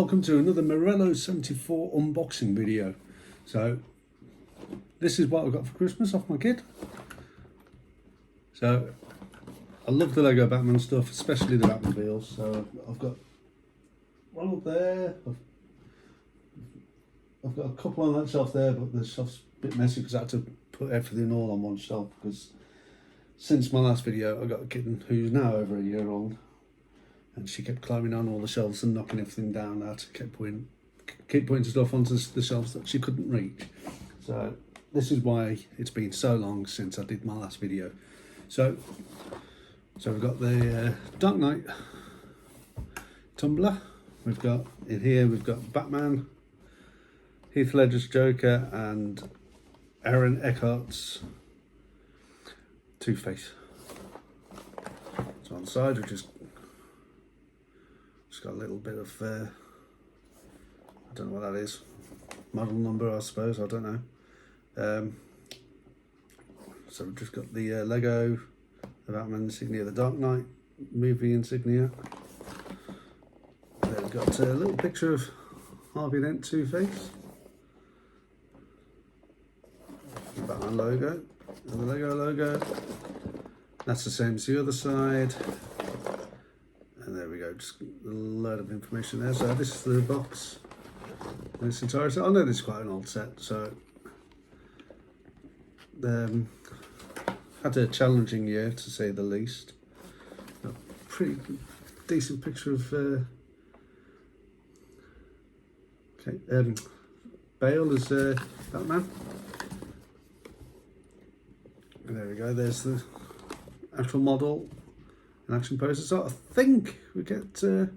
welcome to another Morello 74 unboxing video. So this is what I got for Christmas off my kid. So I love the Lego Batman stuff, especially the Batmobiles. So I've got one up there, I've got a couple on that shelf there, but the shelf's a bit messy because I had to put everything all on one shelf, because since my last video I got a kitten who's now over a year old, and she kept climbing on all the shelves and knocking everything down. I had to keep putting stuff onto the shelves that she couldn't reach. So this is why it's been so long since I did my last video. So we've got the Dark Knight tumbler. We've got in here, we've got Batman, Heath Ledger's Joker, and Aaron Eckhart's Two-Face. So on the side we've just got a little bit of I don't know what that is, model number I suppose, I don't know. So we've just got the Lego, the Batman insignia, the Dark Knight movie insignia. Then we've got a little picture of Harvey Dent Two-Face, the Batman logo, and the Lego logo. That's the same as the other side. And there we go, just a load of information there. So this is the box in its entirety. I know this is quite an old set, so had a challenging year to say the least. A pretty decent picture of Bale as Batman. And there we go, there's the actual model and action poses. So I think we get a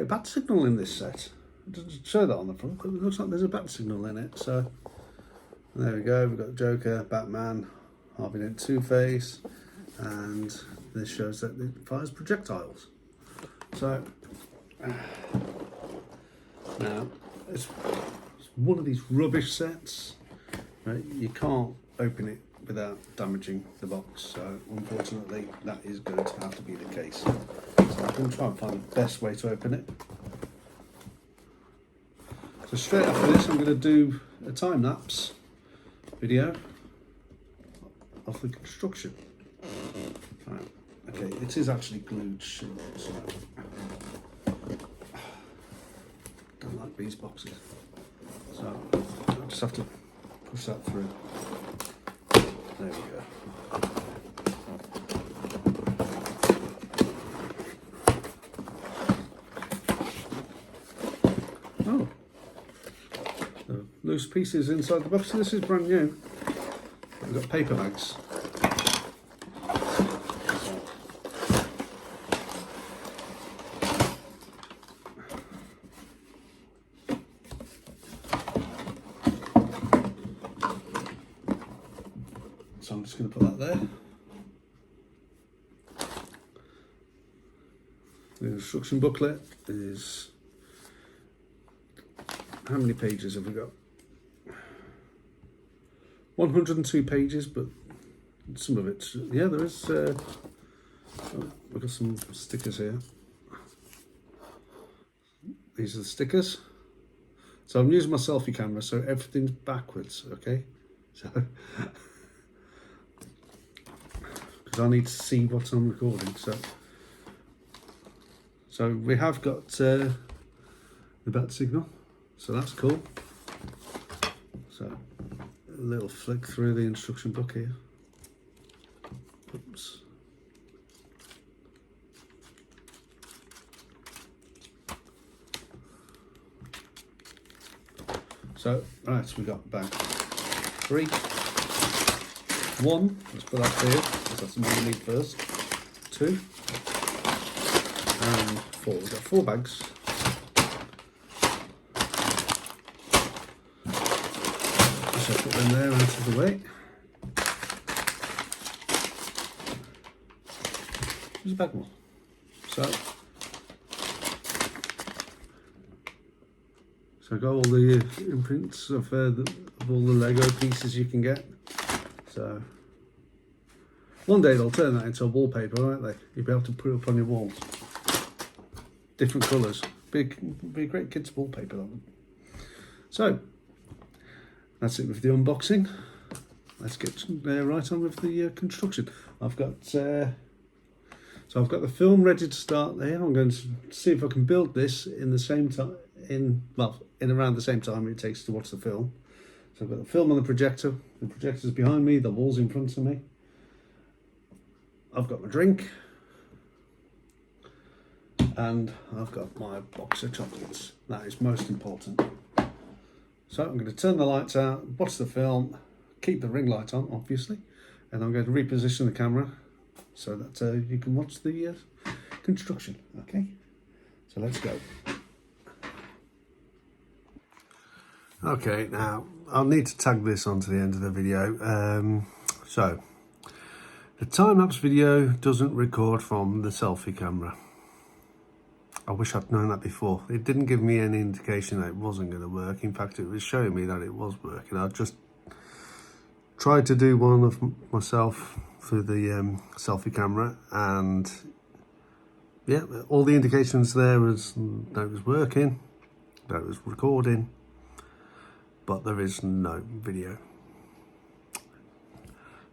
bat signal in this set. It doesn't show that on the front, but it looks like there's a bat signal in it. So there we go, we've got Joker, Batman, Harvey Dent Two-Face, and this shows that it fires projectiles. So now it's one of these rubbish sets, right? You can't open it without damaging the box, so unfortunately that is going to have to be the case. So I'm going to try and find the best way to open it. So straight after this I'm going to do a time-lapse video of the construction. Right. Okay, it is actually glued shut, so don't like these boxes. So I just have to push that through. There we go. Oh, the loose pieces inside the box. So this is brand new. We've got paper bags. So I'm just going to put that there. The instruction booklet is, how many pages have we got? 102 pages, but some of it, yeah, there is, we've got some stickers here. These are the stickers. So I'm using my selfie camera, so everything's backwards, okay? So I need to see what I'm recording. So we have got the bat signal, so that's cool. So a little flick through the instruction book here. Oops. So right, we got bag 3. 1, let's put that here, because that's what we need first. 2 and 4. We've got 4 bags. So put them there out of the way. There's a bag more. So I got all the imprints of all the Lego pieces you can get. So one day they'll turn that into a wallpaper, won't they? You'll be able to put it up on your walls. Different colours, be a great kids wallpaper, that one. So that's it with the unboxing. Let's get right on with the construction. I've got I've got the film ready to start there. I'm going to see if I can build this in the same time, in around the same time it takes to watch the film. So I've got the film on the projector. The projector's behind me. The wall's in front of me. I've got my drink, and I've got my box of chocolates. That is most important. So I'm going to turn the lights out, watch the film, keep the ring light on, obviously, and I'm going to reposition the camera so that you can watch the construction. Okay, so let's go. Okay, now I'll need to tag this onto the end of the video. So the time-lapse video doesn't record from the selfie camera. I wish I'd known that before. It didn't give me any indication that it wasn't going to work. In fact, it was showing me that it was working. I just tried to do one of myself through the selfie camera, and yeah, all the indications there was that it was working, that it was recording, but there is no video.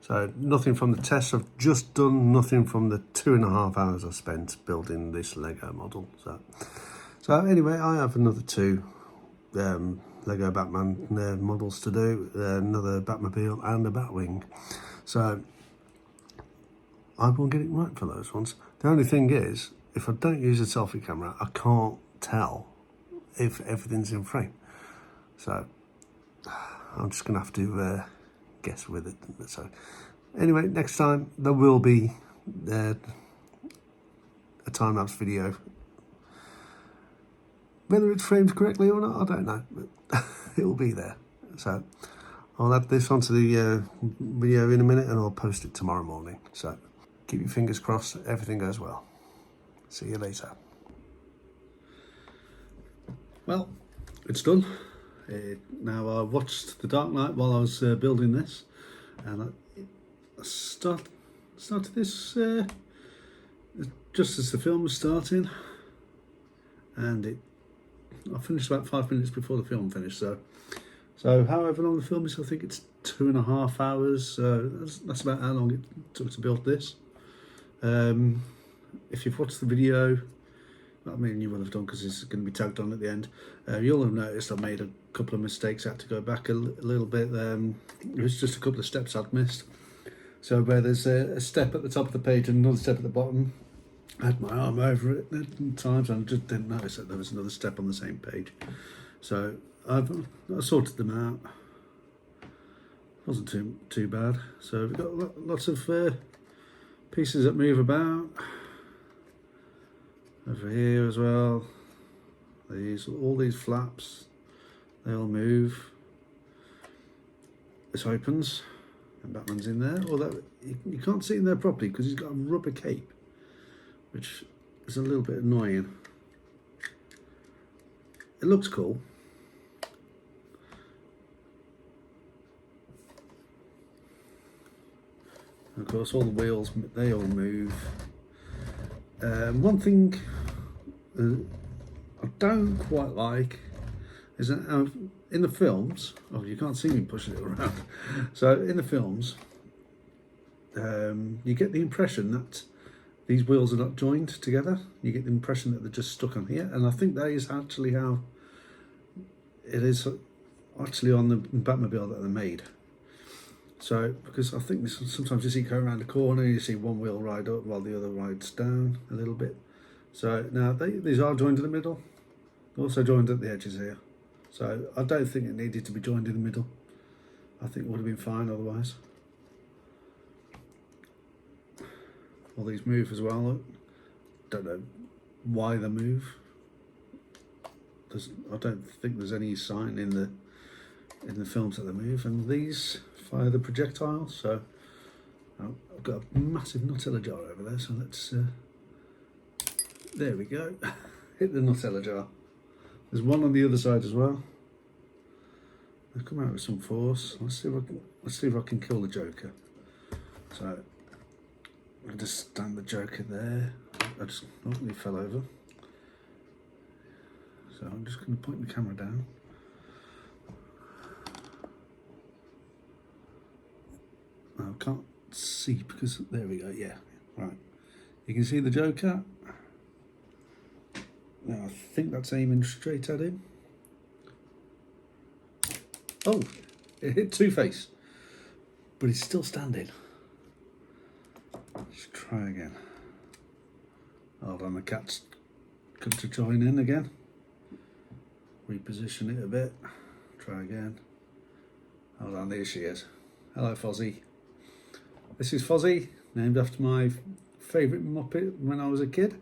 So nothing from the tests I've just done, nothing from the 2.5 hours I spent building this Lego model. So anyway, I have another 2 Lego Batman models to do, another Batmobile and a Batwing. So I will get it right for those ones. The only thing is, if I don't use a selfie camera, I can't tell if everything's in frame. So I'm just going to have to guess with it. So anyway, next time there will be a time-lapse video. Whether it's framed correctly or not, I don't know, but it will be there. So I'll add this onto the video in a minute, and I'll post it tomorrow morning. So keep your fingers crossed, everything goes well. See you later. Well, it's done. Now I watched The Dark Knight while I was building this, and I started this just as the film was starting, and I finished about 5 minutes before the film finished. So however long the film is, I think it's 2.5 hours. So that's about how long it took to build this. If you've watched the video, I mean, you will have done because it's going to be tagged on at the end. You'll have noticed I made a couple of mistakes. I had to go back a little bit. It was just a couple of steps I'd missed. So where there's a step at the top of the page and another step at the bottom, I had my arm over it at times, and I just didn't notice that there was another step on the same page. So I sorted them out. Wasn't too bad. So we've got lots of pieces that move about. Over here as well, all these flaps, they all move. This opens, and Batman's in there, although you can't see him there properly because he's got a rubber cape, which is a little bit annoying. It looks cool. Of course, all the wheels, they all move. One thing I don't quite like is that in the films, oh, you can't see me pushing it around. So in the films, you get the impression that these wheels are not joined together. You get the impression that they're just stuck on here, and I think that is actually how it is actually on the Batmobile that they're made. So, because I think sometimes you see going around the corner, you see one wheel ride up while the other rides down a little bit. So now these are joined in the middle. They're also joined at the edges here. So I don't think it needed to be joined in the middle. I think it would have been fine otherwise. All these move as well. Look. Don't know why they move. I don't think there's any sign in the films that they move, and these fire the projectiles. So I've got a massive Nutella jar over there, so let's there we go. Hit the Nutella jar. There's one on the other side as well. They come out with some force. Let's see if I can kill the Joker. So I'll just stand the Joker there. He fell over. So I'm just going to point the camera down. I can't see because, there we go, yeah, right. You can see the Joker. Now I think that's aiming straight at him. Oh, it hit Two-Face, but he's still standing. Let's try again. Hold on, the cat's come to join in again. Reposition it a bit. Try again. Hold on, there she is. Hello, Fozzie. This is Fozzie, named after my favourite Muppet when I was a kid.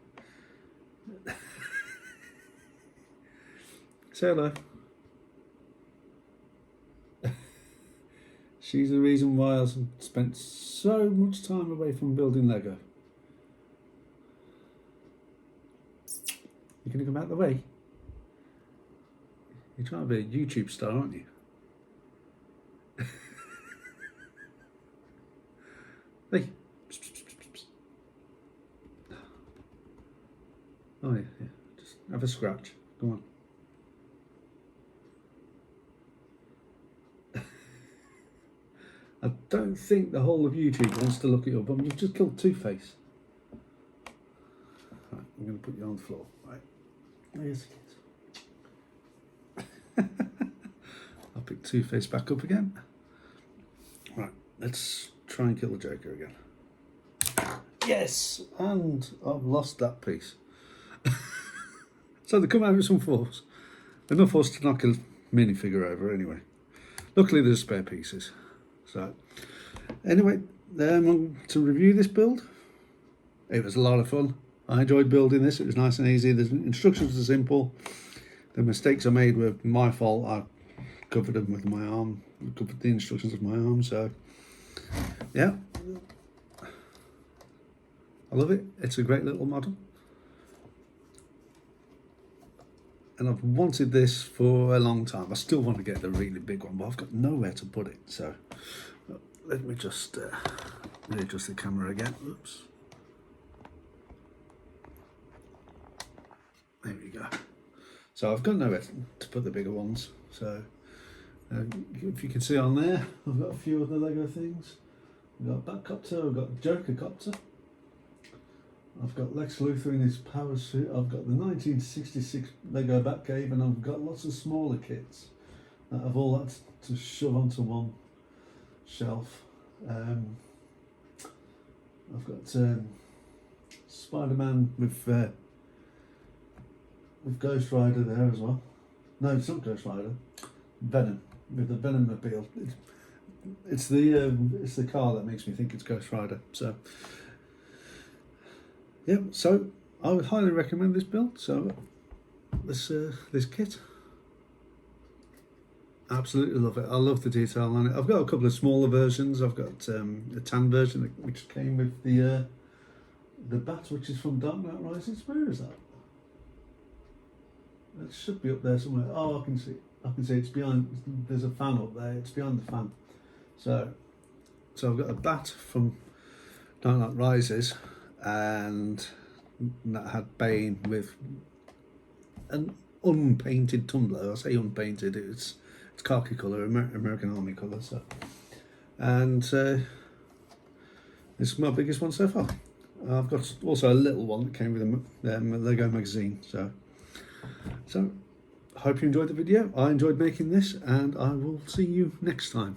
Say hello. She's the reason why I spent so much time away from building Lego. You're going to come out the way? You're trying to be a YouTube star, aren't you? Hey. Oh yeah, yeah. Just have a scratch. Go on. I don't think the whole of YouTube wants to look at your bum. You've just killed Two-Face. Right, I'm going to put you on the floor. Right. There's the kids. I'll pick Two-Face back up again. Right, let's try and kill the Joker again. Yes! And I've lost that piece. So they come out with some force. Enough force to knock a minifigure over anyway. Luckily there's spare pieces. So, anyway, to review this build, it was a lot of fun. I enjoyed building this. It was nice and easy. The instructions are simple. The mistakes I made were my fault. I covered them with my arm. I covered the instructions with my arm. So, yeah, I love it. It's a great little model. And I've wanted this for a long time. I still want to get the really big one, but I've got nowhere to put it. So let me just readjust the camera again. Oops. There we go. So I've got nowhere to put the bigger ones. So if you can see on there, I've got a few other Lego things. I've got a Batcopter, I've got Joker Copter. I've got Lex Luthor in his power suit, I've got the 1966 Lego Batcave, and I've got lots of smaller kits that I've all had to shove onto one shelf. I've got Spider-Man with Ghost Rider there as well. No, it's not Ghost Rider. Venom, with the Venom-mobile. It's the car that makes me think it's Ghost Rider. So. Yeah, so I would highly recommend this build. So this kit, absolutely love it. I love the detail on it. I've got a couple of smaller versions. I've got a tan version which came with the bat, which is from Dark Knight Rises. Where is that? It should be up there somewhere. Oh, I can see. It's behind. There's a fan up there. It's behind the fan. So I've got a bat from Dark Knight Rises. And that had Bane with an unpainted tumbler. I say unpainted, it's khaki colour, American Army colour. So, and this is my biggest one so far. I've got also a little one that came with a Lego magazine. So I hope you enjoyed the video. I enjoyed making this, and I will see you next time.